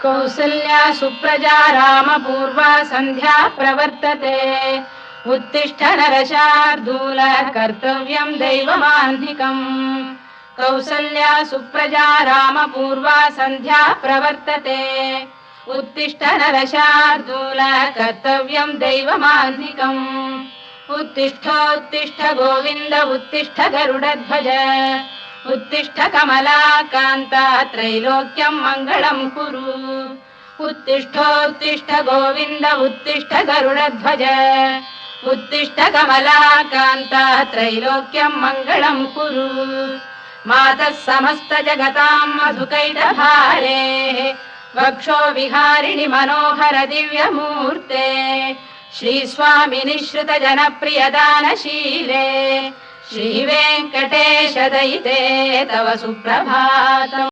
कौसल्या सुप्रजा रामपूर्वा सन्ध्या प्रवर्तते उत्तिष्ठ नरशार्दूल कर्तव्यं दैवमाह्निकम् कौसल्या सुप्रजा रामपूर्वा सन्ध्या प्रवर्तते उत्तिष्ठ नरशार्दूल कर्तव्यं दैवमाह्निकम् उत्तिष्ठोत्तिष्ठ गोविन्द उत्तिष्ठ गरुडध्वज उत्तिष्ठ कमलाकान्ता त्रैलोक्यं मङ्गलं कुरु उत्तिष्ठोत्तिष्ठ गोविन्द उत्तिष्ठ गरुडध्वज उत्तिष्ठ कमलाकान्ता त्रैलोक्यं मङ्गलं कुरु मातः समस्त जगतां मधुकैटभारेः वक्षो विहारिणि मनोहर दिव्यमूर्ते श्रीस्वामिनि श्रुत जनप्रियदानशीले श्रीवेङ्कटेश दयिते तव सुप्रभातम्।